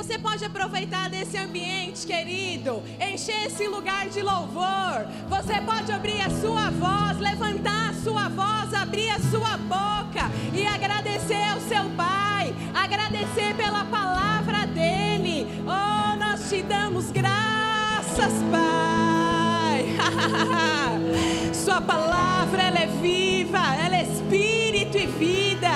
Você pode aproveitar desse ambiente, querido, encher esse lugar de louvor. Você pode abrir a sua voz, levantar a sua voz, abrir a sua boca e agradecer ao seu Pai, agradecer pela palavra dele. Oh, nós te damos graças, Pai. Sua palavra, ela é viva, ela é espírito e vida.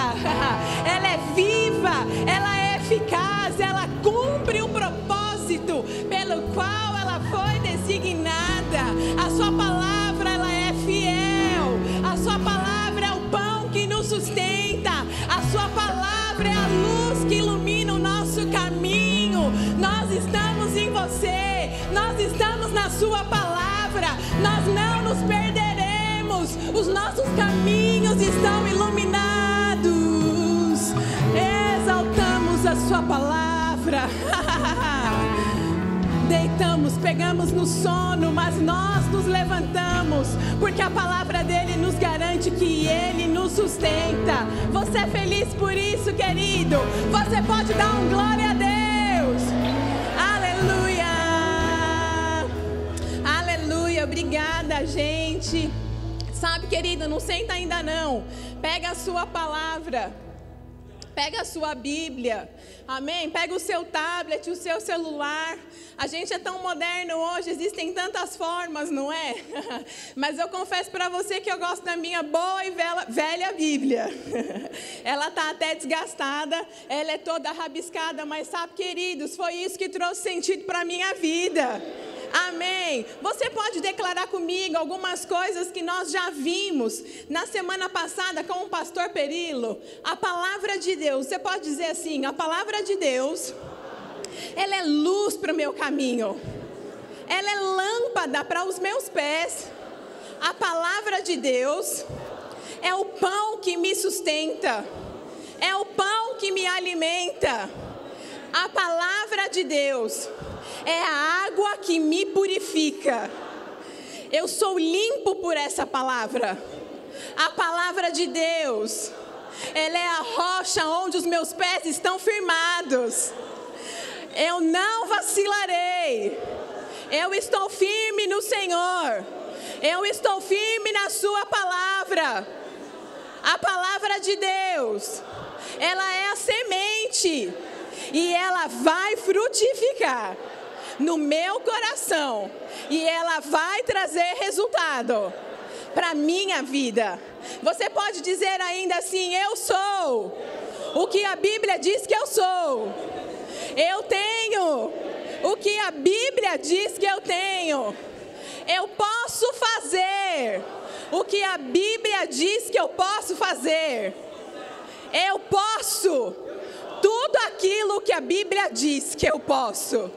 Ela é viva, ela é eficaz, ela cumpre o propósito pelo qual ela foi designada. A sua palavra, ela é fiel. A sua palavra é o pão que nos sustenta. A sua palavra é a luz que ilumina o nosso caminho. Nós estamos em você, nós estamos na sua palavra. Nós não nos perderemos, os nossos caminhos estão iluminados. Exaltamos a sua palavra. Deitamos, pegamos no sono, mas nós nos levantamos, porque a palavra dele nos garante que ele nos sustenta. Você é feliz por isso, querido? Você pode dar um glória a Deus. Aleluia. Aleluia, obrigada, gente. Sabe, querido, não senta ainda não. Pega a sua palavra. Pega a sua Bíblia, amém? Pega o seu tablet, o seu celular. A gente é tão moderno hoje, existem tantas formas, não é? Mas eu confesso para você que eu gosto da minha boa e velha Bíblia. Ela está até desgastada, ela é toda rabiscada, mas sabe, queridos, foi isso que trouxe sentido para a minha vida. Amém. Você pode declarar comigo algumas coisas que nós já vimos na semana passada com o pastor Perilo. A palavra de Deus, você pode dizer assim: a palavra de Deus, ela é luz para o meu caminho. Ela é lâmpada para os meus pés. A palavra de Deus é o pão que me sustenta. É o pão que me alimenta. A palavra de Deus é a água que me purifica. Eu sou limpo por essa palavra. A palavra de Deus, ela é a rocha onde os meus pés estão firmados. Eu não vacilarei. Eu estou firme no Senhor. Eu estou firme na sua palavra. A palavra de Deus, ela é a semente e ela vai frutificar no meu coração, e ela vai trazer resultado para a minha vida. Você pode dizer ainda assim: eu sou o que a Bíblia diz que eu sou. Eu tenho o que a Bíblia diz que eu tenho. Eu posso fazer o que a Bíblia diz que eu posso fazer. Eu posso tudo aquilo que a Bíblia diz que eu posso.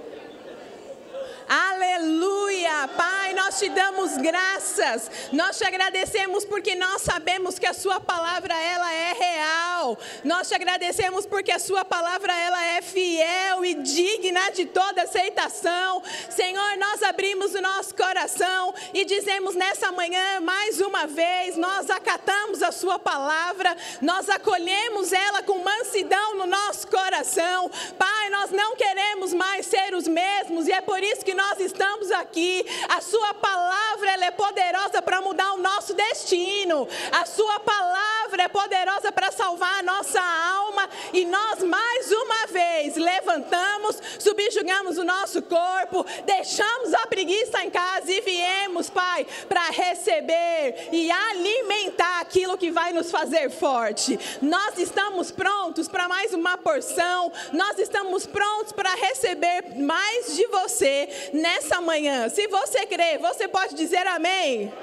Aleluia, Pai, nós te damos graças, nós te agradecemos porque nós sabemos que a sua palavra, ela é real. Nós te agradecemos porque a sua palavra, ela é fiel e digna de toda aceitação. Senhor, nós abrimos o nosso coração e dizemos nessa manhã, mais uma vez, nós acatamos a sua palavra, nós acolhemos ela com mansidão no nosso coração. Pai, nós não queremos mais ser os mesmos, e é por isso que nós estamos aqui. A sua palavra, ela é poderosa para mudar o nosso destino. A sua palavra é poderosa para salvar a nossa alma, e nós mais uma vez levantamos, subjugamos o nosso corpo, deixamos a preguiça em casa e viemos, Pai, para receber e alimentar aquilo que vai nos fazer forte. Nós estamos prontos para mais uma porção, nós estamos prontos para receber mais de você nessa manhã. Se você crê, você pode dizer amém.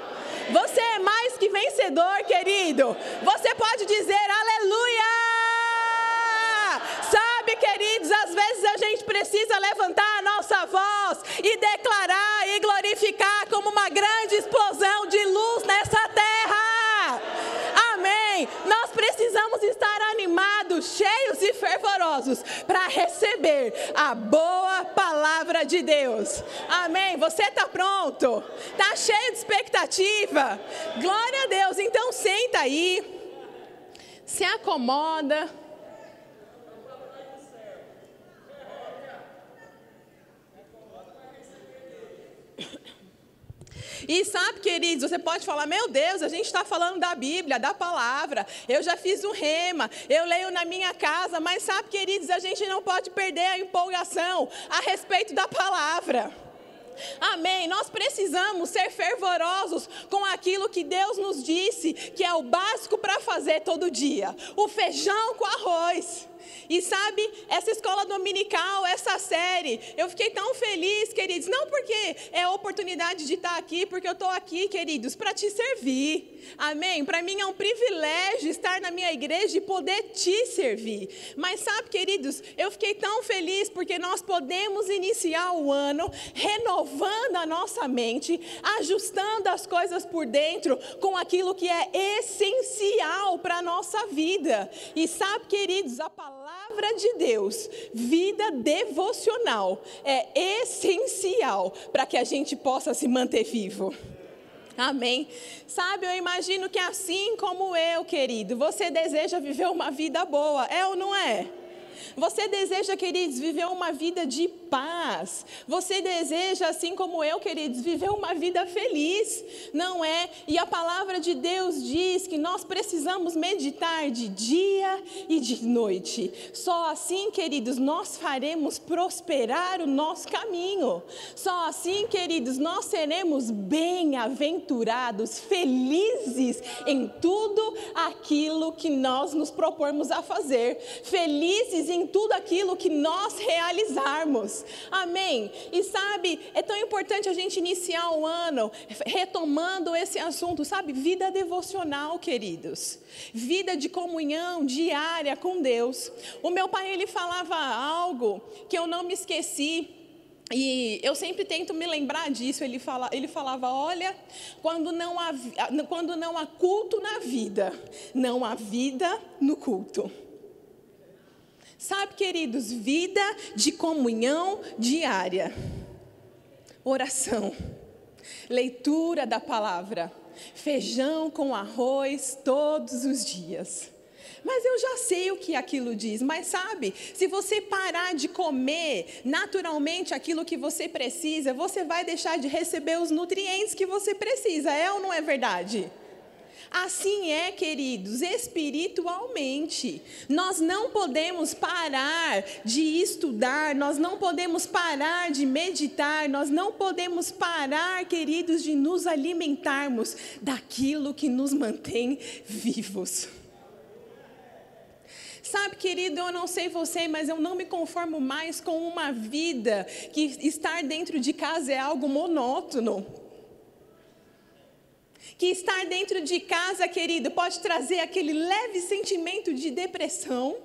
Você é mais que vencedor, querido. Você pode dizer aleluia. Sabe, queridos, às vezes a gente precisa levantar a nossa voz e declarar e glorificar como uma grande explosão de luz nessa terra. Amém. Nós precisamos estar animados, cheios e fervorosos para receber a boa palavra de Deus. Amém. Você está pronto? Está cheio de expectativa? Glória a Deus. Então senta aí, se acomoda. E sabe, queridos, você pode falar, meu Deus, a gente está falando da Bíblia, da palavra, eu já fiz um rema, eu leio na minha casa, mas sabe, queridos, a gente não pode perder a empolgação a respeito da palavra. Amém, nós precisamos ser fervorosos com aquilo que Deus nos disse, que é o básico para fazer todo dia, o feijão com arroz. E sabe, essa escola dominical, essa série, eu fiquei tão feliz, queridos, não porque é a oportunidade de estar aqui, porque eu estou aqui, queridos, para te servir, amém? Para mim é um privilégio estar na minha igreja e poder te servir, mas sabe, queridos, eu fiquei tão feliz porque nós podemos iniciar o ano renovando a nossa mente, ajustando as coisas por dentro com aquilo que é essencial para a nossa vida. E sabe, queridos, a palavra de Deus, vida devocional, é essencial para que a gente possa se manter vivo. Amém? Sabe, eu imagino que assim como eu, querido, você deseja viver uma vida boa, é ou não é? Você deseja, queridos, viver uma vida de paz. Você deseja, assim como eu, queridos, viver uma vida feliz, não é? E a palavra de Deus diz que nós precisamos meditar de dia e de noite. Só assim, queridos, nós faremos prosperar o nosso caminho. Só assim, queridos, nós seremos bem-aventurados, felizes em tudo aquilo que nós nos propormos a fazer. Felizes em tudo aquilo que nós realizarmos. Amém? E sabe, é tão importante a gente iniciar o ano retomando esse assunto, sabe? Vida devocional, queridos. Vida de comunhão diária com Deus. O meu pai, ele falava algo que eu não me esqueci. E eu sempre tento me lembrar disso. Ele falava, olha, quando não há culto na vida, não há vida no culto. Sabe, queridos, vida de comunhão diária, oração, leitura da palavra, feijão com arroz todos os dias. Mas eu já sei o que aquilo diz, mas sabe, se você parar de comer naturalmente aquilo que você precisa, você vai deixar de receber os nutrientes que você precisa, é ou não é verdade? Assim é, queridos, espiritualmente. Nós não podemos parar de estudar, nós não podemos parar de meditar, nós não podemos parar, queridos, de nos alimentarmos daquilo que nos mantém vivos. Sabe, querido, eu não sei você, mas eu não me conformo mais com uma vida que estar dentro de casa é algo monótono. Que estar dentro de casa, querido, pode trazer aquele leve sentimento de depressão.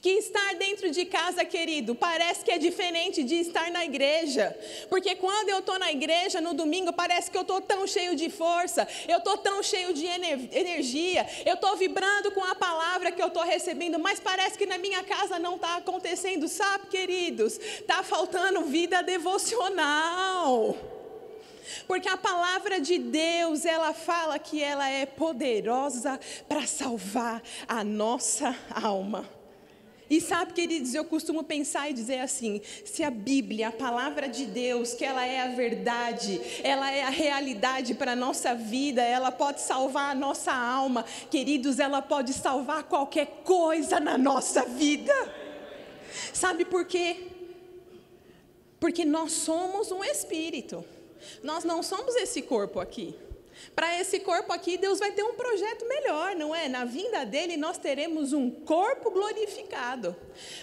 Que estar dentro de casa, querido, parece que é diferente de estar na igreja. Porque quando eu estou na igreja, no domingo, parece que eu estou tão cheio de força, eu estou tão cheio de energia, eu estou vibrando com a palavra que eu estou recebendo, mas parece que na minha casa não está acontecendo, sabe, queridos? Está faltando vida devocional. Porque a palavra de Deus, ela fala que ela é poderosa para salvar a nossa alma. E sabe, queridos, eu costumo pensar e dizer assim, se a Bíblia, a palavra de Deus, que ela é a verdade, ela é a realidade para a nossa vida, ela pode salvar a nossa alma, queridos, ela pode salvar qualquer coisa na nossa vida. Sabe por quê? Porque nós somos um espírito. Nós não somos esse corpo aqui. Para esse corpo aqui, Deus vai ter um projeto melhor, não é? Na vinda dele, nós teremos um corpo glorificado.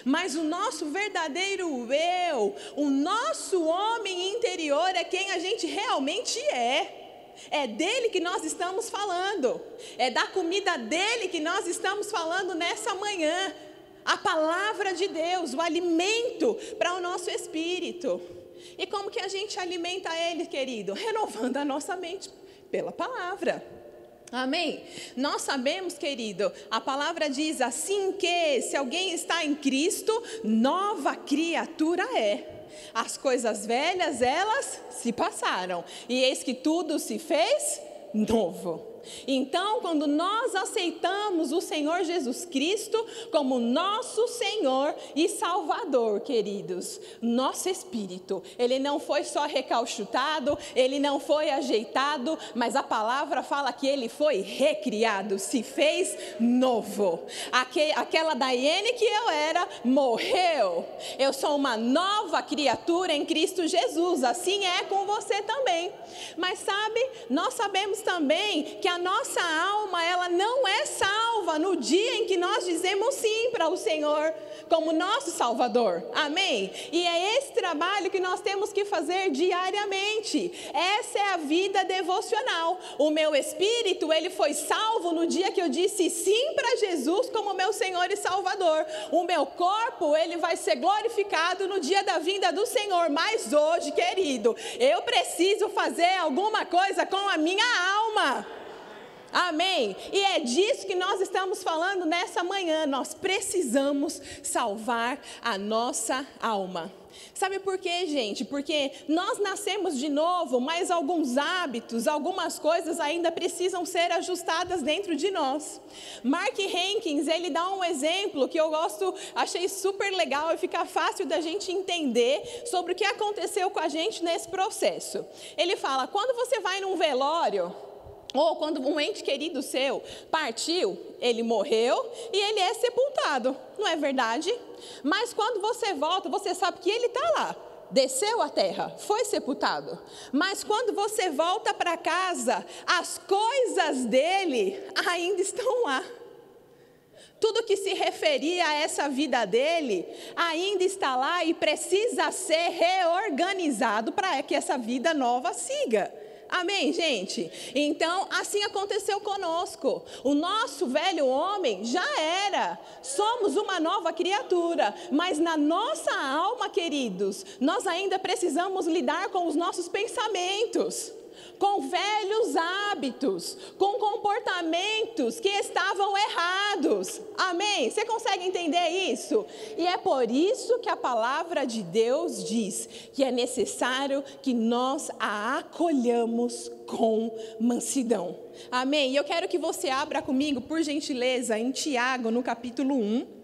Mas o nosso verdadeiro eu, o nosso homem interior é quem a gente realmente é. É dele que nós estamos falando. É da comida dele que nós estamos falando nessa manhã. A palavra de Deus, o alimento para o nosso espírito. E como que a gente alimenta ele, querido? Renovando a nossa mente pela palavra. Amém? Nós sabemos, querido, a palavra diz assim que se alguém está em Cristo, nova criatura é. As coisas velhas, elas se passaram. E eis que tudo se fez novo. Então, quando nós aceitamos o Senhor Jesus Cristo como nosso Senhor e Salvador, queridos, nosso espírito, ele não foi só recalchutado, ele não foi ajeitado, mas a palavra fala que ele foi recriado, se fez novo. Aquela Daiane que eu era, morreu. Eu sou uma nova criatura em Cristo Jesus, assim é com você também. Mas sabe, nós sabemos também que a nossa alma, ela não é salva no dia em que nós dizemos sim para o Senhor como nosso Salvador, amém? E é esse trabalho que nós temos que fazer diariamente. Essa é a vida devocional. O meu espírito, ele foi salvo no dia que eu disse sim para Jesus como meu Senhor e Salvador. O meu corpo, ele vai ser glorificado no dia da vinda do Senhor. Mas hoje, querido, eu preciso fazer alguma coisa com a minha alma. Amém? E é disso que nós estamos falando nessa manhã. Nós precisamos salvar a nossa alma. Sabe por quê, gente? Porque nós nascemos de novo, mas alguns hábitos, algumas coisas ainda precisam ser ajustadas dentro de nós. Mark Hankins, ele dá um exemplo que eu gosto, achei super legal e fica fácil da gente entender sobre o que aconteceu com a gente nesse processo. Ele fala, quando você vai num velório, ou quando um ente querido seu partiu, ele morreu e ele é sepultado, não é verdade? Mas quando você volta, você sabe que ele está lá, desceu à terra, foi sepultado. Mas quando você volta para casa, as coisas dele ainda estão lá. Tudo que se referia a essa vida dele ainda está lá e precisa ser reorganizado para que essa vida nova siga. Amém, gente? Então, assim aconteceu conosco. O nosso velho homem já era. Somos uma nova criatura. Mas na nossa alma, queridos, nós ainda precisamos lidar com os nossos pensamentos, com velhos hábitos, com comportamentos que estavam errados. Amém? Você consegue entender isso? E é por isso que a palavra de Deus diz que é necessário que nós a acolhamos com mansidão. Amém? E eu quero que você abra comigo, por gentileza, em Tiago, no capítulo 1.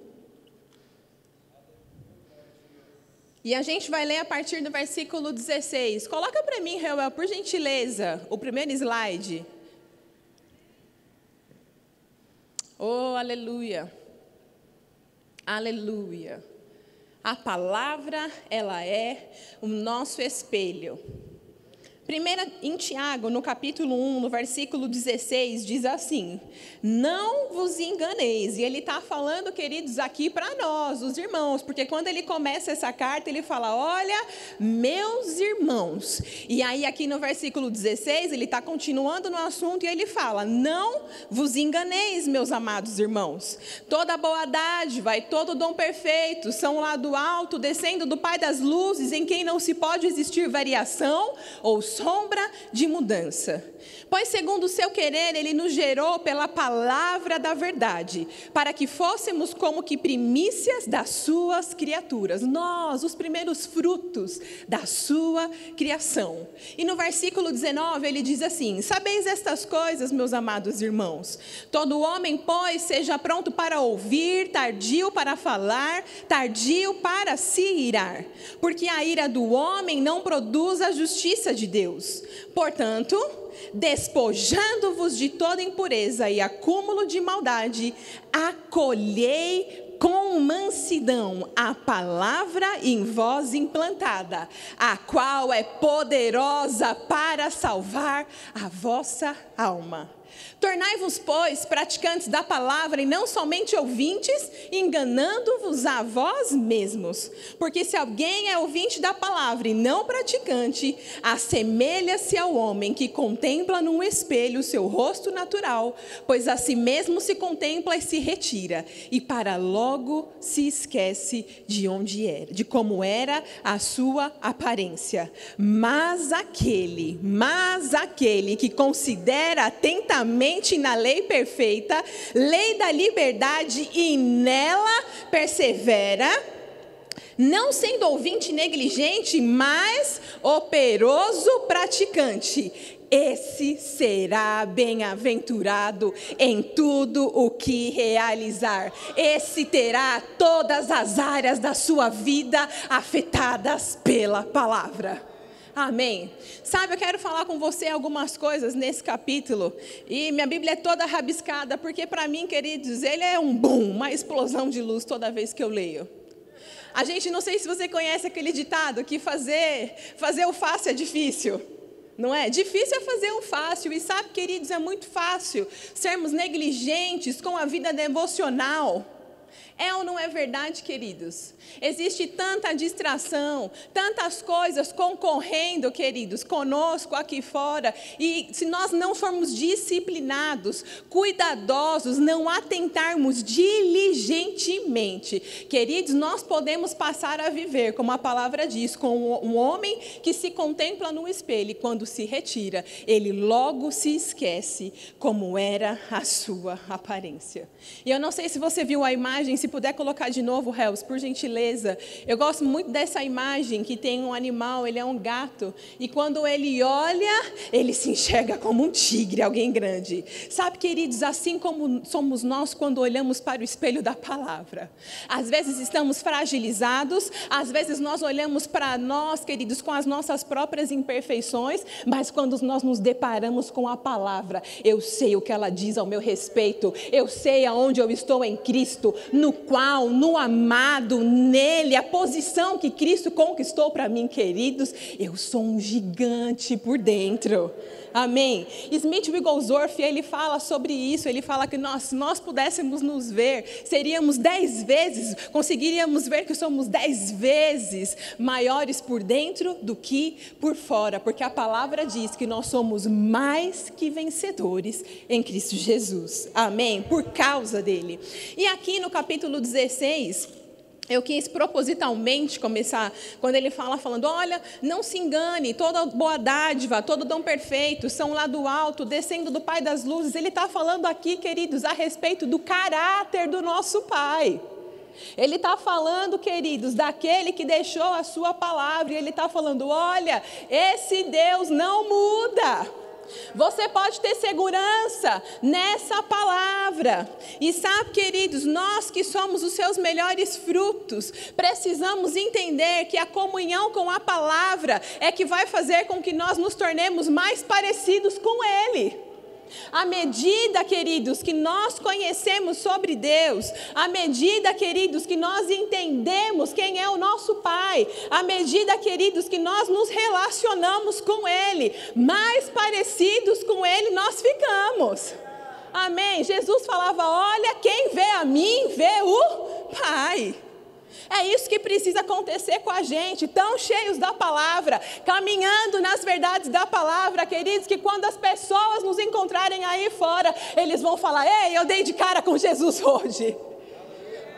E a gente vai ler a partir do versículo 16. Coloca para mim, Reuel, por gentileza, o primeiro slide. Oh, aleluia. Aleluia. A palavra, ela é o nosso espelho. Primeira, em Tiago, no capítulo 1, no versículo 16, diz assim: não vos enganeis. E ele está falando, queridos, aqui para nós, os irmãos, porque quando ele começa essa carta, ele fala, olha, meus irmãos. E aí aqui no versículo 16, ele está continuando no assunto e ele fala, não vos enganeis, meus amados irmãos. Toda boa dádiva e todo dom perfeito são lá do alto, descendo do Pai das luzes, em quem não se pode existir variação ou sombra de mudança. Pois segundo o seu querer, ele nos gerou pela palavra da verdade, para que fôssemos como que primícias das suas criaturas. Nós, os primeiros frutos da sua criação. E no versículo 19, ele diz assim, sabeis estas coisas, meus amados irmãos? Todo homem, pois, seja pronto para ouvir, tardio para falar, tardio para se irar. Porque a ira do homem não produz a justiça de Deus. Portanto, despojando-vos de toda impureza e acúmulo de maldade, acolhei com mansidão a palavra em vós implantada, a qual é poderosa para salvar a vossa alma. Tornai-vos, pois, praticantes da palavra e não somente ouvintes, enganando-vos a vós mesmos. Porque se alguém é ouvinte da palavra e não praticante, assemelha-se ao homem que contempla num espelho o seu rosto natural, pois a si mesmo se contempla e se retira, e para logo se esquece de onde era, de como era a sua aparência. Mas aquele que considera atentamente na lei perfeita, lei da liberdade, e nela persevera, não sendo ouvinte negligente, mas operoso praticante. esse será bem-aventurado em tudo o que realizar. Esse terá todas as áreas da sua vida afetadas pela palavra. Amém. Sabe, eu quero falar com você algumas coisas nesse capítulo. E minha Bíblia é toda rabiscada, porque para mim, queridos, ele é um boom, uma explosão de luz toda vez que eu leio. A gente, não sei se você conhece aquele ditado que fazer o fácil é difícil. Não é? Difícil é fazer o fácil. E sabe, queridos, é muito fácil sermos negligentes com a vida devocional. É ou não é verdade, queridos? Existe tanta distração, tantas coisas concorrendo, queridos, conosco aqui fora. E se nós não formos disciplinados, cuidadosos, não atentarmos diligentemente, queridos, nós podemos passar a viver, como a palavra diz, com um homem que se contempla no espelho e quando se retira, ele logo se esquece como era a sua aparência. E eu não sei se você viu a imagem, se puder colocar de novo, Helps, por gentileza. Eu gosto muito dessa imagem que tem um animal, ele é um gato, e quando ele olha, ele se enxerga como um tigre, alguém grande. Sabe, queridos, assim como somos nós quando olhamos para o espelho da palavra. Às vezes estamos fragilizados, às vezes nós olhamos para nós, queridos, com as nossas próprias imperfeições, mas quando nós nos deparamos com a palavra, eu sei o que ela diz ao meu respeito, eu sei aonde eu estou em Cristo, no qual, no amado, nele, a posição que Cristo conquistou para mim, queridos, eu sou um gigante por dentro. Amém. Smith Wigglesworth, ele fala sobre isso, ele fala que se nós pudéssemos nos ver, seríamos 10 vezes, conseguiríamos ver que somos 10 vezes maiores por dentro do que por fora, porque a palavra diz que nós somos mais que vencedores em Cristo Jesus. Amém. Por causa dele. E aqui no capítulo 16... eu quis propositalmente começar, quando ele falando, olha, não se engane, toda boa dádiva, todo dom perfeito, são lá do alto, descendo do Pai das luzes. Ele está falando aqui, queridos, a respeito do caráter do nosso Pai. Ele está falando, queridos, daquele que deixou a sua palavra, e ele está falando, olha, esse Deus não muda. Você pode ter segurança nessa palavra. E sabe, queridos, nós que somos os seus melhores frutos, precisamos entender que a comunhão com a palavra é que vai fazer com que nós nos tornemos mais parecidos com Ele. À medida, queridos, que nós conhecemos sobre Deus, à medida, queridos, que nós entendemos quem é o nosso Pai, à medida, queridos, que nós nos relacionamos com Ele, mais parecidos com Ele nós ficamos. Amém? Jesus falava, olha, quem vê a mim, vê o Pai. É isso que precisa acontecer com a gente, tão cheios da palavra, caminhando nas verdades da palavra, queridos, que quando as pessoas nos encontrarem aí fora, eles vão falar, ei, eu dei de cara com Jesus hoje.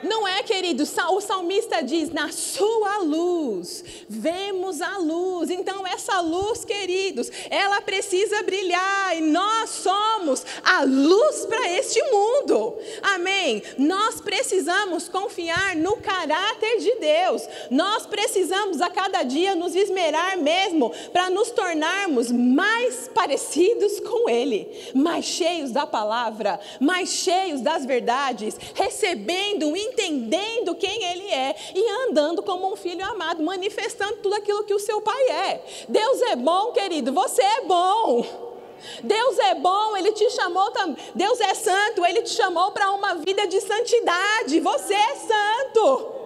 Não é, queridos, o salmista diz, na sua luz, vemos a luz. Então essa luz, queridos, ela precisa brilhar, e nós somos a luz para este mundo. Amém? Nós precisamos confiar no caráter de Deus. Nós precisamos a cada dia nos esmerar mesmo para nos tornarmos mais parecidos com Ele, mais cheios da palavra, mais cheios das verdades, recebendo entendendo quem Ele é e andando como um filho amado, manifestando tudo aquilo que o seu Pai é. Deus é bom, querido, você é bom. Deus é bom, Ele te chamou, Deus é santo, Ele te chamou para uma vida de santidade, você é santo.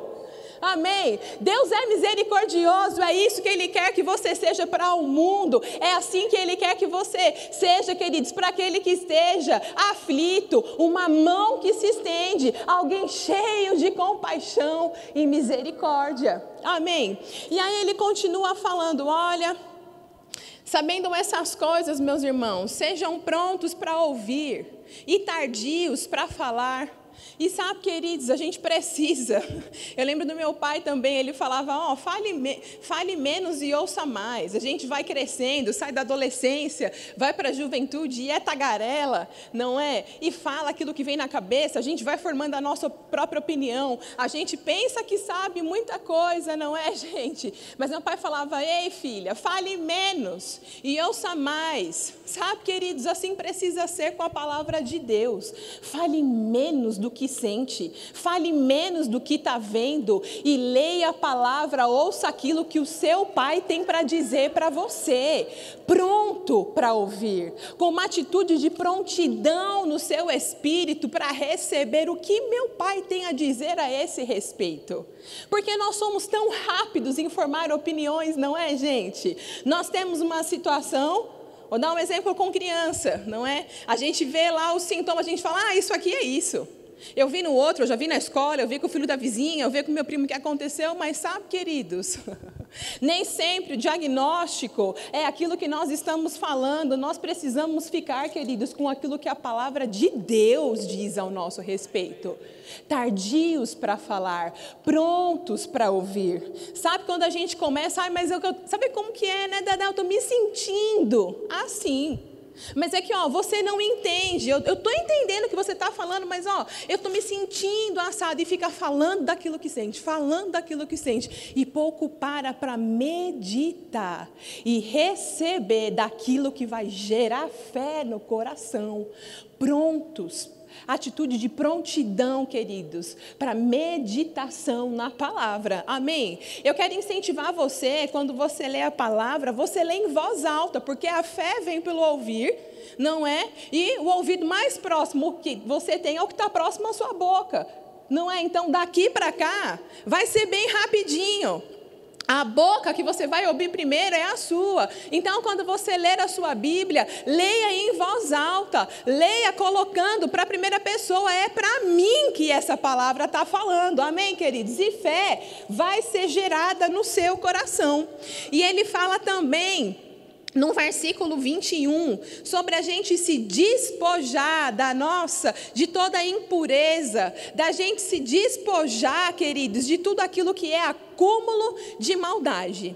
Amém? Deus é misericordioso, é isso que Ele quer que você seja para o mundo, é assim que Ele quer que você seja, queridos, para aquele que esteja aflito, uma mão que se estende, alguém cheio de compaixão e misericórdia. Amém? E aí ele continua falando, olha, sabendo essas coisas, meus irmãos, sejam prontos para ouvir e tardios para falar. E sabe, queridos, a gente precisa. Eu lembro do meu pai também, ele falava, fale menos e ouça mais. A gente vai crescendo, sai da adolescência, vai para a juventude e é tagarela, não é? E fala aquilo que vem na cabeça, a gente vai formando a nossa própria opinião. A gente pensa que sabe muita coisa, não é, gente? Mas meu pai falava, ei, filha, fale menos e ouça mais. Sabe, queridos, assim precisa ser com a palavra de Deus. Fale menos do que sente, fale menos do que está vendo e leia a palavra, ouça aquilo que o seu pai tem para dizer para você, pronto para ouvir, com uma atitude de prontidão no seu espírito para receber o que meu pai tem a dizer a esse respeito. Porque nós somos tão rápidos em formar opiniões, não é, gente? Nós temos uma situação, vou dar um exemplo com criança, não é? A gente vê lá os sintomas, a gente fala, isso aqui é isso. Eu vi no outro, eu já vi na escola, eu vi com o filho da vizinha, eu vi com o meu primo o que aconteceu, mas sabe, queridos, nem sempre o diagnóstico é aquilo que nós estamos falando. Nós precisamos ficar, queridos, com aquilo que a palavra de Deus diz ao nosso respeito. Tardios para falar, prontos para ouvir. Sabe quando a gente começa, sabe como que é, né, Dadá? Eu estou me sentindo assim. Mas é que, você não entende, eu estou entendendo o que você está falando, mas, eu estou me sentindo assado, e fica falando daquilo que sente, e pouco para meditar e receber daquilo que vai gerar fé no coração, prontos. Atitude de prontidão, queridos, para meditação na palavra, amém? Eu quero incentivar você, quando você lê a palavra, você lê em voz alta, porque a fé vem pelo ouvir, não é? E o ouvido mais próximo que você tem é o que está próximo à sua boca, não é? Então, daqui para cá, vai ser bem rapidinho. A boca que você vai ouvir primeiro é a sua. Então, quando você ler a sua Bíblia, leia em voz alta, leia colocando para a primeira pessoa, é para mim que essa palavra está falando, amém, queridos? E fé vai ser gerada no seu coração. E ele fala também, no versículo 21, sobre a gente se despojar de toda a impureza, da gente se despojar, queridos, de tudo aquilo que é acúmulo de maldade.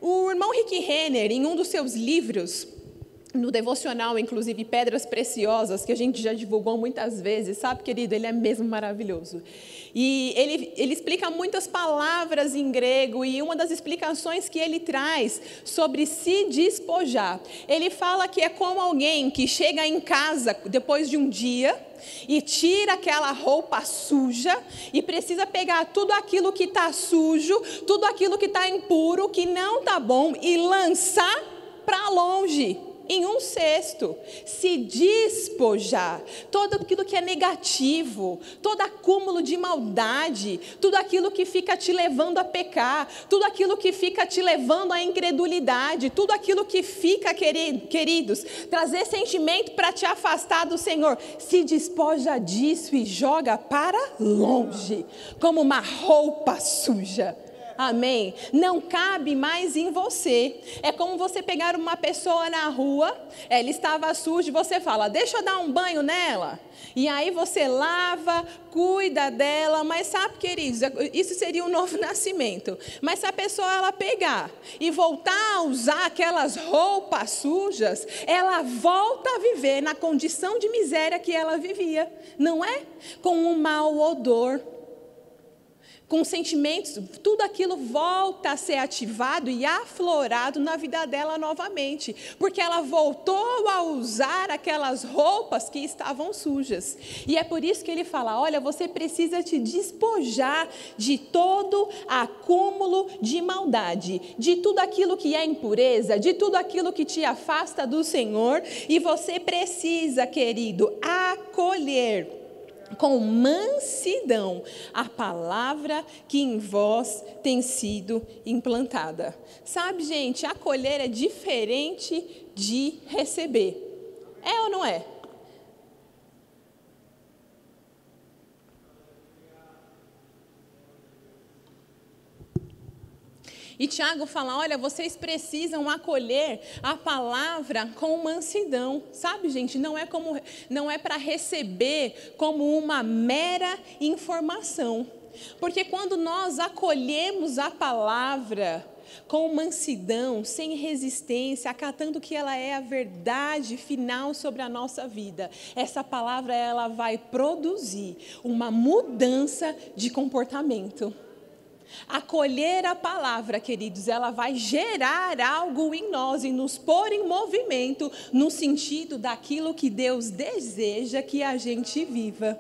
O irmão Rick Renner, em um dos seus livros, no devocional, inclusive, Pedras Preciosas, que a gente já divulgou muitas vezes, sabe, querido, ele é mesmo maravilhoso. E ele explica muitas palavras em grego, e uma das explicações que ele traz sobre se despojar, ele fala que é como alguém que chega em casa depois de um dia e tira aquela roupa suja e precisa pegar tudo aquilo que está sujo, tudo aquilo que está impuro, que não está bom, e lançar para longe. Em um cesto, se despojar, todo aquilo que é negativo, todo acúmulo de maldade, tudo aquilo que fica te levando a pecar, tudo aquilo que fica te levando à incredulidade, tudo aquilo que fica, queridos, trazer sentimento para te afastar do Senhor, se despoja disso e joga para longe, como uma roupa suja. Amém? Não cabe mais em você. É como você pegar uma pessoa na rua, ela estava suja e você fala, deixa eu dar um banho nela. E aí você lava, cuida dela, mas sabe, queridos, isso seria um novo nascimento. Mas se a pessoa ela pegar e voltar a usar aquelas roupas sujas, ela volta a viver na condição de miséria que ela vivia, não é? Com um mau odor, com sentimentos, tudo aquilo volta a ser ativado e aflorado na vida dela novamente, porque ela voltou a usar aquelas roupas que estavam sujas. E é por isso que ele fala, olha, você precisa te despojar de todo acúmulo de maldade, de tudo aquilo que é impureza, de tudo aquilo que te afasta do Senhor, e você precisa, querido, acolher com mansidão a palavra que em vós tem sido implantada. Sabe, gente, acolher é diferente de receber. É ou não é? E Tiago fala, olha, vocês precisam acolher a palavra com mansidão. Sabe, gente, não é para receber como uma mera informação. Porque quando nós acolhemos a palavra com mansidão, sem resistência, acatando que ela é a verdade final sobre a nossa vida, essa palavra ela vai produzir uma mudança de comportamento. Acolher a palavra, queridos, ela vai gerar algo em nós e nos pôr em movimento no sentido daquilo que Deus deseja que a gente viva.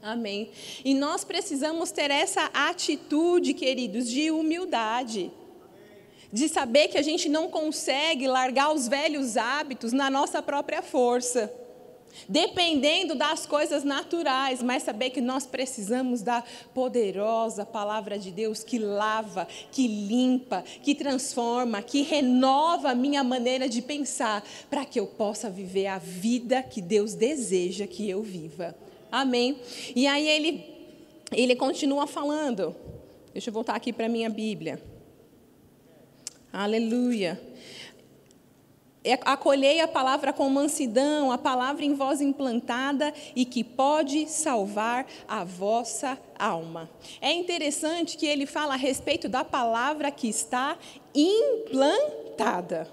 Amém. E nós precisamos ter essa atitude, queridos, de humildade. De saber que a gente não consegue largar os velhos hábitos na nossa própria força, dependendo das coisas naturais, mas saber que nós precisamos da poderosa palavra de Deus que lava, que limpa, que transforma, que renova a minha maneira de pensar, para que eu possa viver a vida que Deus deseja que eu viva. Amém? E aí ele continua falando, deixa eu voltar aqui para a minha Bíblia. Aleluia. Acolhei a palavra com mansidão, a palavra em vós implantada e que pode salvar a vossa alma. É interessante que ele fala a respeito da palavra que está implantada.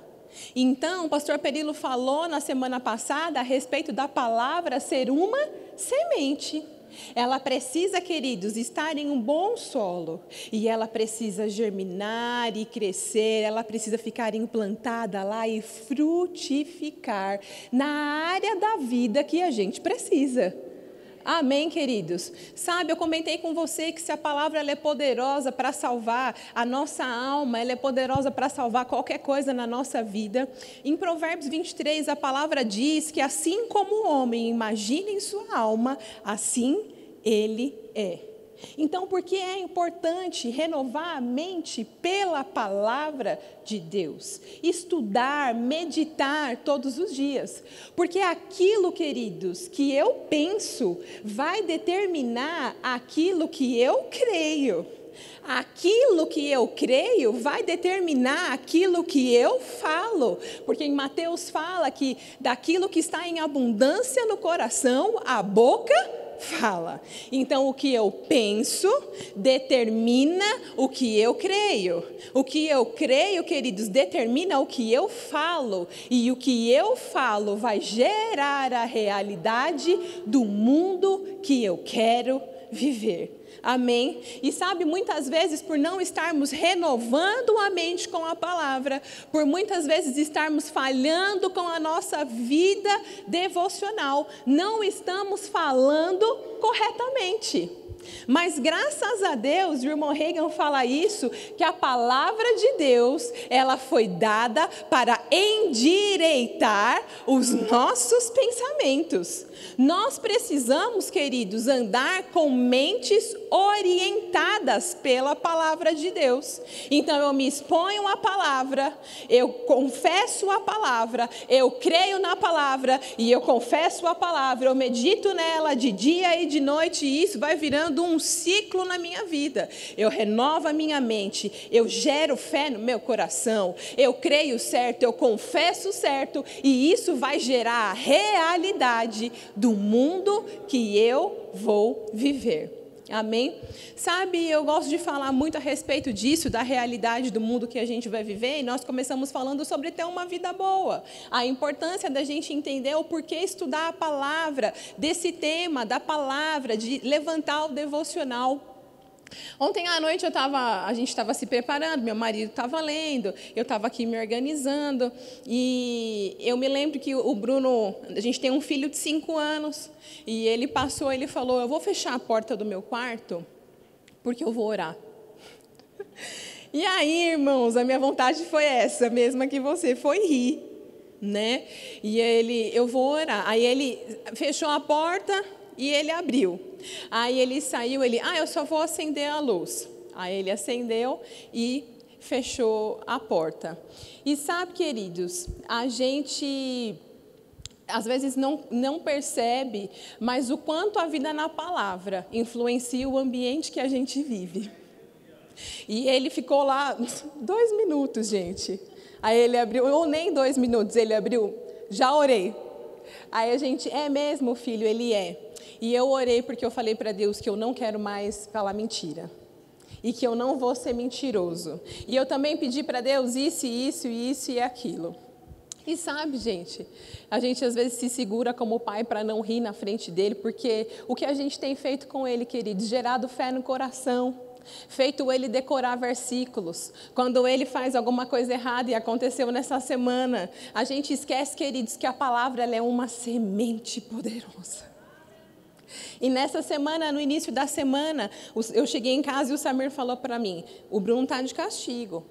Então, o pastor Perilo falou na semana passada a respeito da palavra ser uma semente. Ela precisa, queridos, estar em um bom solo. E ela precisa germinar e crescer. Ela precisa ficar implantada lá e frutificar na área da vida que a gente precisa. Amém, queridos? Sabe, eu comentei com você que se a palavra ela é poderosa para salvar a nossa alma, ela é poderosa para salvar qualquer coisa na nossa vida. Em Provérbios 23, a palavra diz que assim como o homem imagina em sua alma, assim ele é. Então, por que é importante renovar a mente pela palavra de Deus? Estudar, meditar todos os dias. Porque aquilo, queridos, que eu penso vai determinar aquilo que eu creio. Aquilo que eu creio vai determinar aquilo que eu falo. Porque em Mateus fala que daquilo que está em abundância no coração, a boca fala. Então, o que eu penso determina o que eu creio. O que eu creio, queridos, determina o que eu falo. E o que eu falo vai gerar a realidade do mundo que eu quero viver. Amém? E sabe, muitas vezes por não estarmos renovando a mente com a palavra, por muitas vezes estarmos falhando com a nossa vida devocional, não estamos falando corretamente. Mas graças a Deus, o irmão Reagan fala isso, que a palavra de Deus, ela foi dada para endireitar os nossos pensamentos. Nós precisamos, queridos, andar com mentes orientadas pela palavra de Deus. Então eu me exponho à palavra, eu confesso a palavra, eu creio na palavra e eu confesso a palavra, eu medito nela de dia e de noite e isso vai virando um ciclo na minha vida. Eu renovo a minha mente, eu gero fé no meu coração, eu creio certo, eu confesso certo e isso vai gerar a realidade do mundo que eu vou viver. Amém? Sabe, eu gosto de falar muito a respeito disso, da realidade do mundo que a gente vai viver, e nós começamos falando sobre ter uma vida boa. A importância da gente entender o porquê estudar a palavra, desse tema, da palavra, de levantar o devocional. Ontem à noite a gente estava se preparando, meu marido estava lendo, eu estava aqui me organizando, e eu me lembro que o Bruno, a gente tem um filho de 5 anos, e ele falou, eu vou fechar a porta do meu quarto, porque eu vou orar. E aí, irmãos, a minha vontade foi essa, mesma que você, foi rir, né? E eu vou orar. Aí ele fechou a porta e ele abriu. Aí ele saiu, eu só vou acender a luz. Aí ele acendeu e fechou a porta. E sabe, queridos, a gente às vezes não percebe, mas o quanto a vida na palavra influencia o ambiente que a gente vive. E ele ficou lá 2 minutos, gente. Aí ele abriu, ou nem 2 minutos, ele abriu, já orei. Aí a gente, é mesmo, filho? Ele é. E eu orei porque eu falei para Deus que eu não quero mais falar mentira. E que eu não vou ser mentiroso. E eu também pedi para Deus isso e aquilo. E sabe, gente, a gente às vezes se segura como pai para não rir na frente dele, porque o que a gente tem feito com ele, queridos, gerado fé no coração, feito ele decorar versículos. Quando ele faz alguma coisa errada, e aconteceu nessa semana, a gente esquece, queridos, que a palavra ela é uma semente poderosa. E nessa semana, no início da semana, eu cheguei em casa e o Samir falou para mim, o Bruno está de castigo.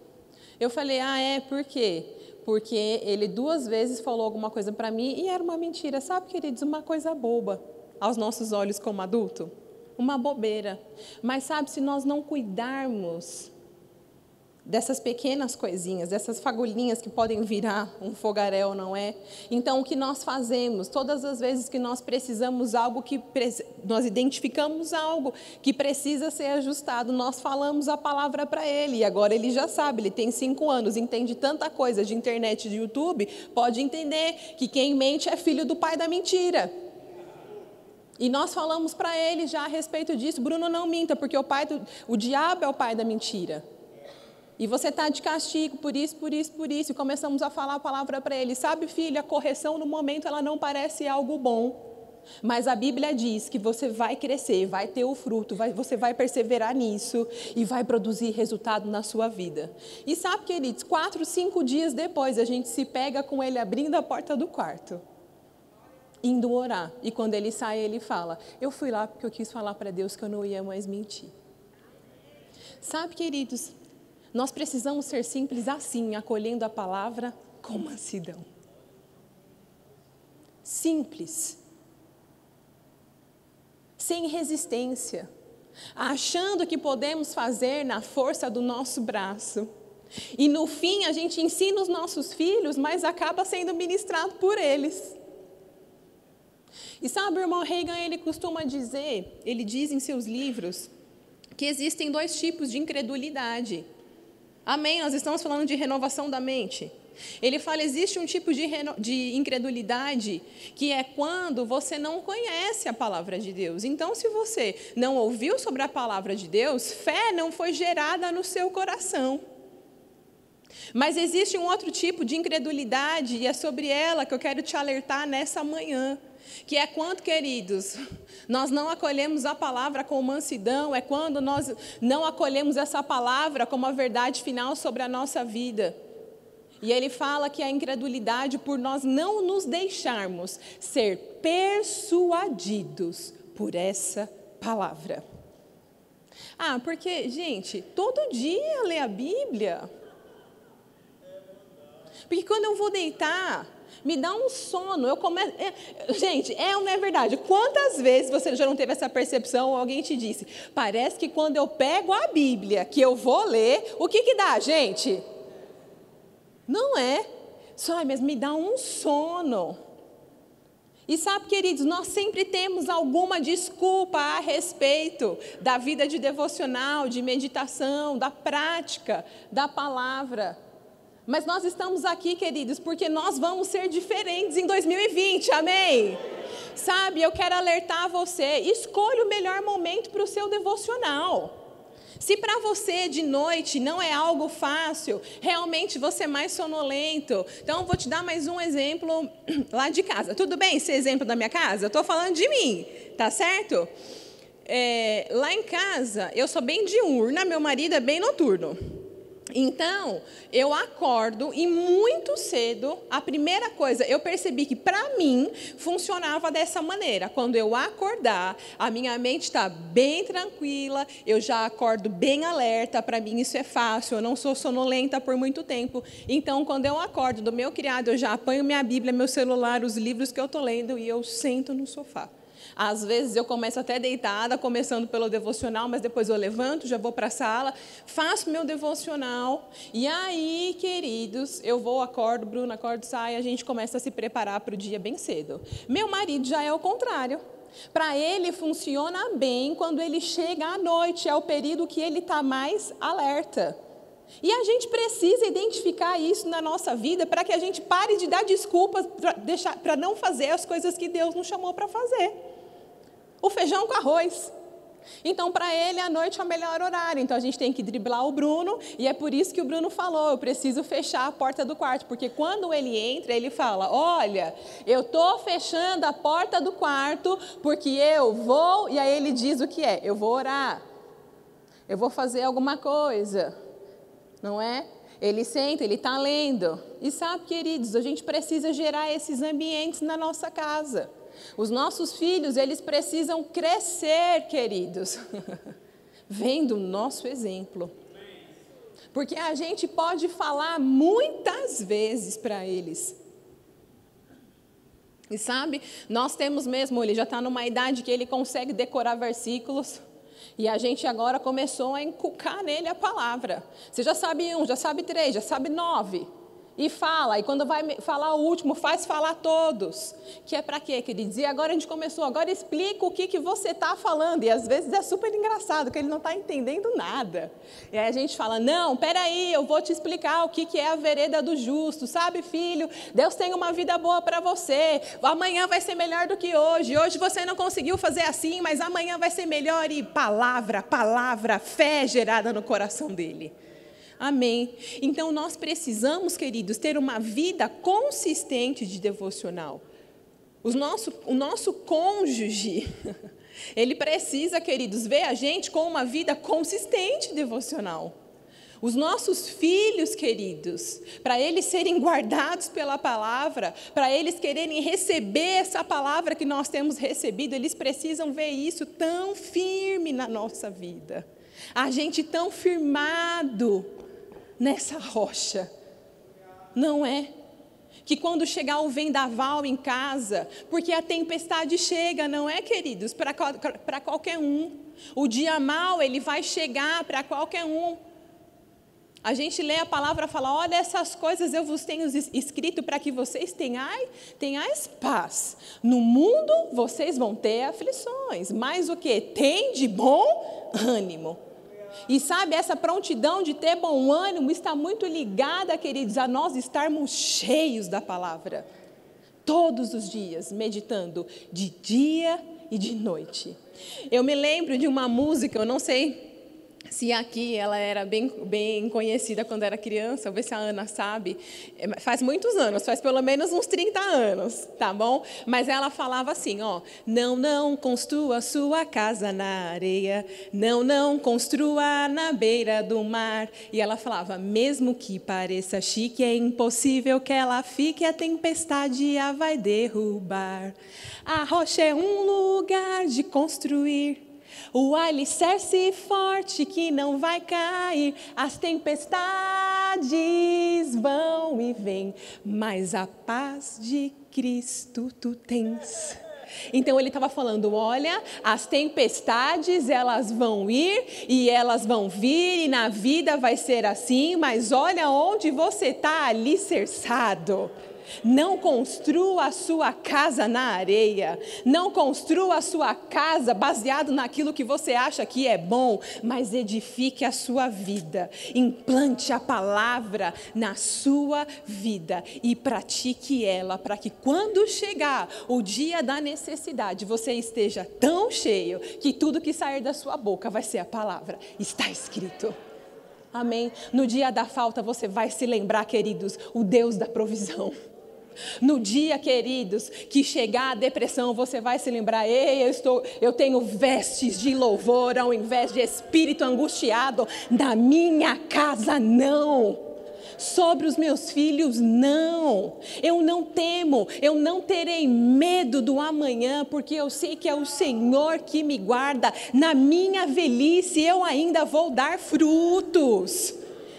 Eu falei, por quê? Porque ele 2 vezes falou alguma coisa para mim e era uma mentira. Sabe, queridos, uma coisa boba aos nossos olhos como adulto. Uma bobeira. Mas sabe, se nós não cuidarmos dessas pequenas coisinhas, dessas fagulhinhas que podem virar um fogaréu, não é? Então, o que nós fazemos? Todas as vezes que nós precisamos algo, nós identificamos algo que precisa ser ajustado, nós falamos a palavra para ele. E agora ele já sabe, ele tem 5 anos, entende tanta coisa de internet, de YouTube, pode entender que quem mente é filho do pai da mentira. E nós falamos para ele já a respeito disso, Bruno, não minta, porque o diabo é o pai da mentira. E você está de castigo por isso. E começamos a falar a palavra para ele. Sabe, filho, a correção no momento ela não parece algo bom. Mas a Bíblia diz que você vai crescer, vai ter o fruto, você vai perseverar nisso e vai produzir resultado na sua vida. E sabe, queridos, 4, 5 dias depois a gente se pega com ele abrindo a porta do quarto, indo orar. E quando ele sai, ele fala, eu fui lá porque eu quis falar para Deus que eu não ia mais mentir. Sabe, queridos, nós precisamos ser simples assim, acolhendo a palavra com mansidão. Simples. Sem resistência. Achando que podemos fazer na força do nosso braço. E no fim a gente ensina os nossos filhos, mas acaba sendo ministrado por eles. E sabe, o irmão Reagan, ele costuma dizer, ele diz em seus livros, que existem 2 tipos de incredulidade. Amém? Nós estamos falando de renovação da mente. Ele fala, existe um tipo de incredulidade, que é quando você não conhece a palavra de Deus. Então, se você não ouviu sobre a palavra de Deus, fé não foi gerada no seu coração. Mas existe um outro tipo de incredulidade, e é sobre ela que eu quero te alertar nessa manhã. Que é quando, queridos, nós não acolhemos a palavra com mansidão, é quando nós não acolhemos essa palavra como a verdade final sobre a nossa vida. E ele fala que a incredulidade por nós não nos deixarmos ser persuadidos por essa palavra. Porque, gente, todo dia ler a Bíblia. Porque quando eu vou deitar, me dá um sono, eu começo... Gente, ou não é verdade? Quantas vezes você já não teve essa percepção, ou alguém te disse, parece que quando eu pego a Bíblia, que eu vou ler, o que dá, gente? Não é. Só, mas me dá um sono. E sabe, queridos, nós sempre temos alguma desculpa a respeito da vida de devocional, de meditação, da prática, da palavra. Mas nós estamos aqui, queridos, porque nós vamos ser diferentes em 2020, amém? Sabe, eu quero alertar você, escolha o melhor momento para o seu devocional. Se para você de noite não é algo fácil, realmente você é mais sonolento. Então, vou te dar mais um exemplo lá de casa. Tudo bem esse exemplo da minha casa? Eu estou falando de mim, tá certo? Lá em casa, eu sou bem diurna, meu marido é bem noturno. Então, eu acordo e muito cedo, a primeira coisa, eu percebi que para mim funcionava dessa maneira. Quando eu acordar, a minha mente está bem tranquila, eu já acordo bem alerta, para mim isso é fácil, eu não sou sonolenta por muito tempo. Então, quando eu acordo do meu criado, eu já apanho minha Bíblia, meu celular, os livros que eu estou lendo e eu sento no sofá. Às vezes eu começo até deitada, começando pelo devocional, mas depois eu levanto, já vou para a sala, faço meu devocional. E aí, queridos, eu vou, acordo, Bruno acorda, sai, a gente começa a se preparar para o dia bem cedo. Meu marido já é o contrário. Para ele funciona bem quando ele chega à noite, é o período que ele está mais alerta. E a gente precisa identificar isso na nossa vida para que a gente pare de dar desculpas para não fazer as coisas que Deus nos chamou para fazer. O feijão com arroz. Então, para ele, a noite é o melhor horário. Então, a gente tem que driblar o Bruno, e é por isso que o Bruno falou, eu preciso fechar a porta do quarto, porque quando ele entra, ele fala, olha, eu estou fechando a porta do quarto, porque eu vou, e aí ele diz o que é, eu vou orar, eu vou fazer alguma coisa, não é? Ele senta, ele está lendo, e sabe, queridos, a gente precisa gerar esses ambientes na nossa casa. Os nossos filhos, eles precisam crescer, queridos, vendo o nosso exemplo. Porque a gente pode falar muitas vezes para eles. E sabe, nós temos mesmo, ele já está numa idade que ele consegue decorar versículos. E a gente agora começou a inculcar nele a palavra. Você já sabe 1, já sabe 3, já sabe 9. E fala, e quando vai falar o último, faz falar todos. Que é para quê, queridos? E agora a gente começou, agora explica o que você está falando. E às vezes é super engraçado, que ele não está entendendo nada. E aí a gente fala, não, peraí, eu vou te explicar o que é a vereda do justo. Sabe, filho, Deus tem uma vida boa para você. Amanhã vai ser melhor do que hoje. Hoje você não conseguiu fazer assim, mas amanhã vai ser melhor. E palavra, fé gerada no coração dele. Amém. Então, nós precisamos, queridos, ter uma vida consistente de devocional. O nosso cônjuge, ele precisa, queridos, ver a gente com uma vida consistente devocional. Os nossos filhos, queridos, para eles serem guardados pela palavra, para eles quererem receber essa palavra que nós temos recebido, eles precisam ver isso tão firme na nossa vida. A gente tão firmado nessa rocha, não é? Que quando chegar o vendaval em casa, porque a tempestade chega, não é, queridos? Para qualquer um. O dia mau, ele vai chegar para qualquer um. A gente lê a palavra e fala, olha, essas coisas eu vos tenho escrito para que vocês tenhais paz. No mundo vocês vão ter aflições, mas o que? Tem de bom ânimo. E sabe, essa prontidão de ter bom ânimo está muito ligada, queridos, a nós estarmos cheios da palavra. Todos os dias, meditando de dia e de noite. Eu me lembro de uma música, eu não sei se aqui ela era bem conhecida quando era criança, vou ver se a Ana sabe. Faz muitos anos, faz pelo menos uns 30 anos, tá bom? Mas ela falava assim, ó, não construa sua casa na areia, não construa na beira do mar. E ela falava, mesmo que pareça chique, é impossível que ela fique, a tempestade a vai derrubar. A rocha é um lugar de construir, o alicerce forte que não vai cair, as tempestades vão e vêm, mas a paz de Cristo tu tens. Então ele estava falando, olha, as tempestades elas vão ir e elas vão vir e na vida vai ser assim, mas olha onde você está alicerçado. Não construa a sua casa na areia, não construa a sua casa baseado naquilo que você acha que é bom, mas edifique a sua vida, implante a palavra na sua vida e pratique ela, para que quando chegar o dia da necessidade, você esteja tão cheio que tudo que sair da sua boca vai ser a palavra, está escrito. Amém? No dia da falta você vai se lembrar, queridos, o Deus da provisão. No dia, queridos, que chegar a depressão, você vai se lembrar, eu tenho vestes de louvor ao invés de espírito angustiado. Na minha casa, não. Sobre os meus filhos, não. Eu não temo, eu não terei medo do amanhã, porque eu sei que é o Senhor que me guarda. Na minha velhice, eu ainda vou dar frutos.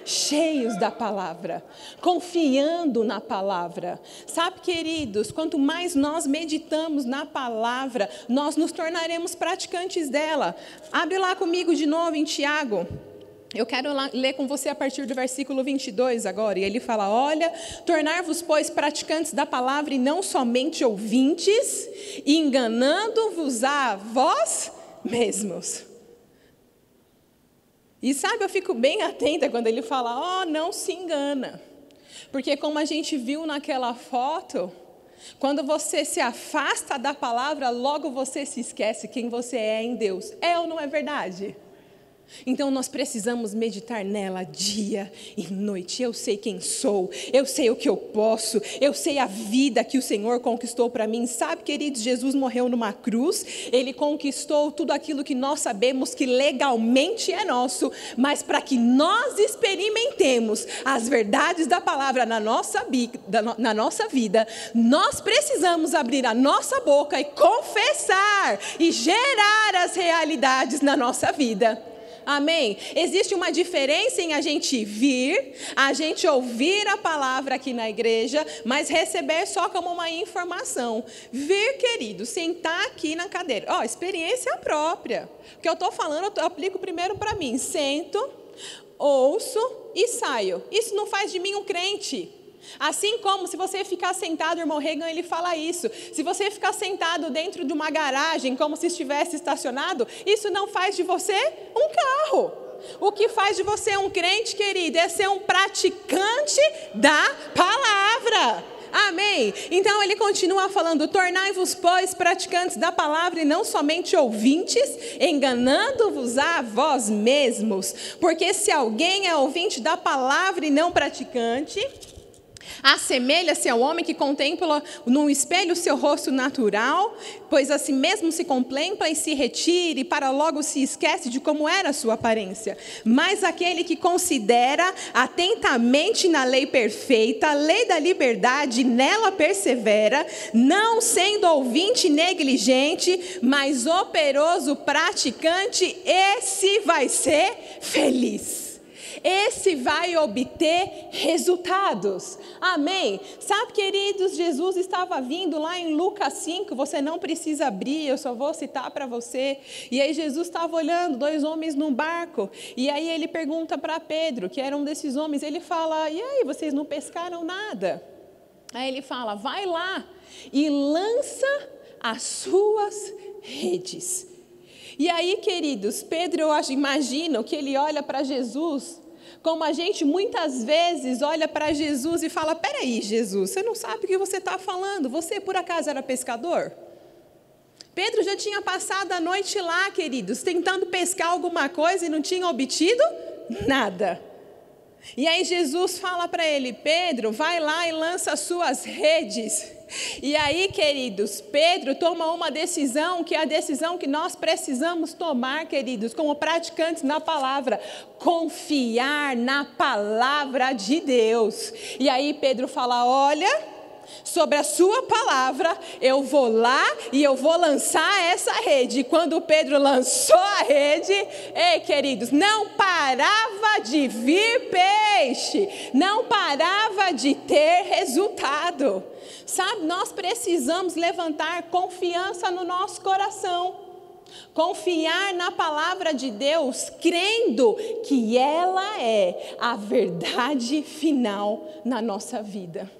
Cheios da palavra, confiando na palavra. Sabe, queridos, quanto mais nós meditamos na palavra, nós nos tornaremos praticantes dela. Abre lá comigo de novo em Tiago. Eu quero ler com você a partir do versículo 22 agora. E ele fala: olha, tornar-vos, pois, praticantes da palavra e não somente ouvintes, enganando-vos a vós mesmos. E sabe, eu fico bem atenta quando ele fala: não se engana. Porque como a gente viu naquela foto, quando você se afasta da palavra, logo você se esquece quem você é em Deus. É ou não é verdade? Então nós precisamos meditar nela dia e noite. Eu sei quem sou, eu sei o que eu posso, eu sei a vida que o Senhor conquistou para mim. Sabe, queridos, Jesus morreu numa cruz, Ele conquistou tudo aquilo que nós sabemos que legalmente é nosso, mas para que nós experimentemos as verdades da palavra na nossa vida, nós precisamos abrir a nossa boca e confessar e gerar as realidades na nossa vida. Amém? Existe uma diferença em a gente vir, a gente ouvir a palavra aqui na igreja, mas receber só como uma informação. Vir, querido, sentar aqui na cadeira. Experiência própria. O que eu estou falando, eu aplico primeiro para mim. Sento, ouço e saio. Isso não faz de mim um crente. Assim como se você ficar sentado, o irmão Reagan, ele fala isso, se você ficar sentado dentro de uma garagem como se estivesse estacionado, isso não faz de você um carro. O que faz de você um crente, querido, é ser um praticante da palavra. Amém? Então ele continua falando: tornai-vos, pois, praticantes da palavra e não somente ouvintes, enganando-vos a vós mesmos. Porque se alguém é ouvinte da palavra e não praticante, assemelha-se ao homem que contempla no espelho o seu rosto natural, pois assim mesmo se contempla e se retira, e para logo se esquece de como era a sua aparência. Mas aquele que considera atentamente na lei perfeita, a lei da liberdade, nela persevera, não sendo ouvinte negligente, mas operoso praticante, esse vai ser feliz. Esse vai obter resultados. Amém? Sabe, queridos, Jesus estava vindo lá em Lucas 5, você não precisa abrir, eu só vou citar para você. E aí Jesus estava olhando 2 homens num barco, e aí ele pergunta para Pedro, que era um desses homens, ele fala: e aí, vocês não pescaram nada? Aí ele fala: vai lá e lança as suas redes. E aí, queridos, Pedro, eu imagino que ele olha para Jesus, como a gente muitas vezes olha para Jesus e fala: peraí, Jesus, você não sabe o que você está falando, você por acaso era pescador? Pedro já tinha passado a noite lá, queridos, tentando pescar alguma coisa e não tinha obtido nada. E aí Jesus fala para ele: Pedro, vai lá e lança as suas redes. E aí, queridos, Pedro toma uma decisão, que é a decisão que nós precisamos tomar, queridos, como praticantes na palavra: confiar na palavra de Deus. E aí Pedro fala: olha, sobre a sua palavra, eu vou lá e eu vou lançar essa rede. E quando Pedro lançou a rede, ei, queridos, não parava de vir peixe, não parava de ter resultado. Sabe, nós precisamos levantar confiança no nosso coração. Confiar na palavra de Deus, crendo que ela é a verdade final na nossa vida.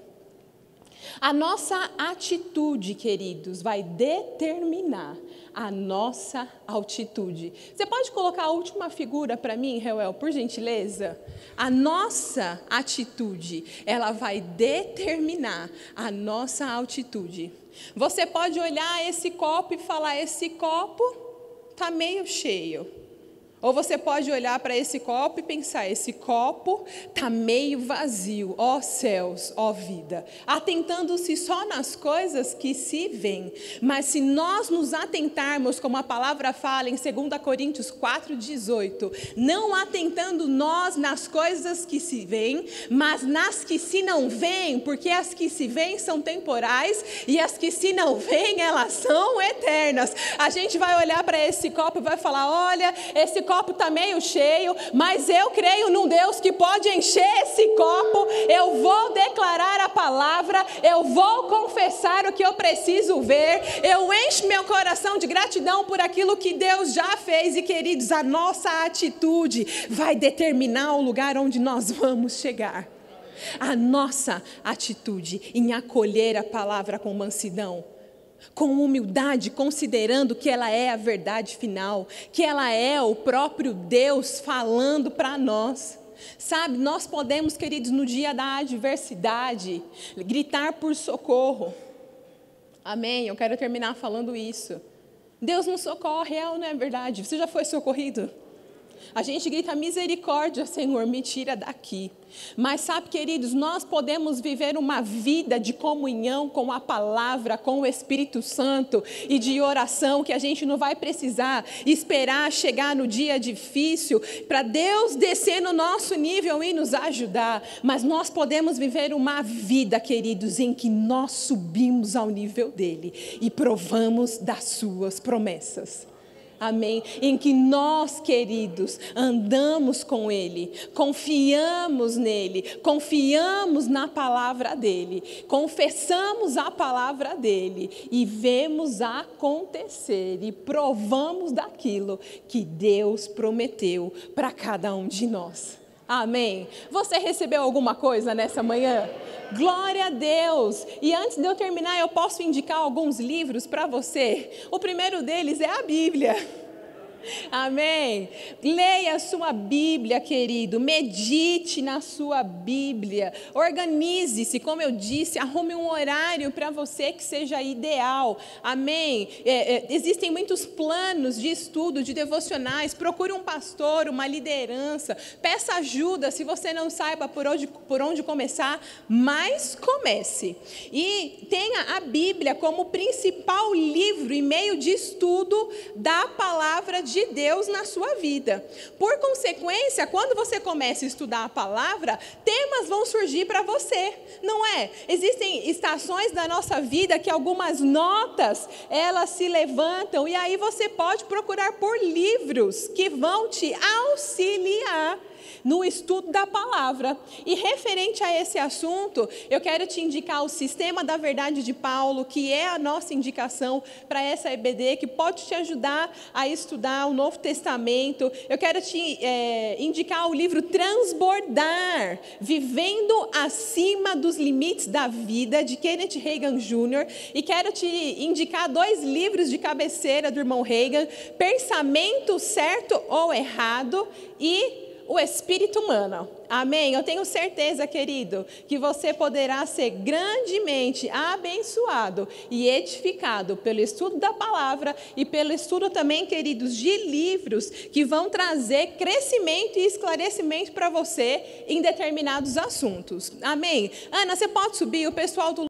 A nossa atitude, queridos, vai determinar a nossa altitude. Você pode colocar a última figura para mim, Reuel, por gentileza? A nossa atitude, ela vai determinar a nossa altitude. Você pode olhar esse copo e falar: esse copo está meio cheio. Ou você pode olhar para esse copo e pensar: esse copo está meio vazio, ó céus, ó vida. Atentando-se só nas coisas que se veem. Mas se nós nos atentarmos, como a palavra fala em 2 Coríntios 4,18, não atentando nós nas coisas que se veem, mas nas que se não veem, porque as que se veem são temporais e as que se não veem, elas são eternas. A gente vai olhar para esse copo e vai falar: olha, esse copo está meio cheio, mas eu creio num Deus que pode encher esse copo. Eu vou declarar a palavra palavra, eu vou confessar o que eu preciso ver, eu encho meu coração de gratidão por aquilo que Deus já fez. E queridos, a nossa atitude vai determinar o lugar onde nós vamos chegar. A nossa atitude em acolher a palavra com mansidão, com humildade, considerando que ela é a verdade final, que ela é o próprio Deus falando para nós. Sabe, nós podemos, queridos, no dia da adversidade, gritar por socorro. Amém? Eu quero terminar falando isso. Deus nos socorre, é ou não é verdade? Você já foi socorrido? A gente grita misericórdia, Senhor, me tira daqui. Mas sabe, queridos, nós podemos viver uma vida de comunhão com a palavra, com o Espírito Santo e de oração, que a gente não vai precisar esperar chegar no dia difícil para Deus descer no nosso nível e nos ajudar. Mas nós podemos viver uma vida, queridos, em que nós subimos ao nível dele e provamos das suas promessas. Amém? Em que nós, queridos, andamos com Ele, confiamos nele, confiamos na palavra dEle, confessamos a palavra dEle e vemos acontecer e provamos daquilo que Deus prometeu para cada um de nós. Amém? Você recebeu alguma coisa nessa manhã? Glória a Deus! E antes de eu terminar, eu posso indicar alguns livros para você. O primeiro deles é a Bíblia. Amém? Leia a sua Bíblia, querido, medite na sua Bíblia, organize-se, como eu disse, arrume um horário para você que seja ideal. Amém? Existem muitos planos de estudo, de devocionais. Procure um pastor, uma liderança, peça ajuda se você não saiba por onde começar, mas comece. E tenha a Bíblia como principal livro e meio de estudo da palavra de Deus na sua vida. Por consequência, quando você começa a estudar a palavra, temas vão surgir para você, não é? Existem estações da nossa vida que algumas notas, elas se levantam, e aí você pode procurar por livros que vão te auxiliar no estudo da palavra. E referente a esse assunto, eu quero te indicar o Sistema da Verdade de Paulo, que é a nossa indicação para essa EBD, que pode te ajudar a estudar o Novo Testamento. Eu quero te indicar o livro Transbordar, Vivendo Acima dos Limites da Vida, de Kenneth Hagin Jr. E quero te indicar 2 livros de cabeceira do irmão Hagin, Pensamento Certo ou Errado e O Espírito Humano. Amém? Eu tenho certeza, querido, que você poderá ser grandemente abençoado e edificado pelo estudo da palavra e pelo estudo também, queridos, de livros que vão trazer crescimento e esclarecimento para você em determinados assuntos. Amém? Ana, você pode subir? O pessoal do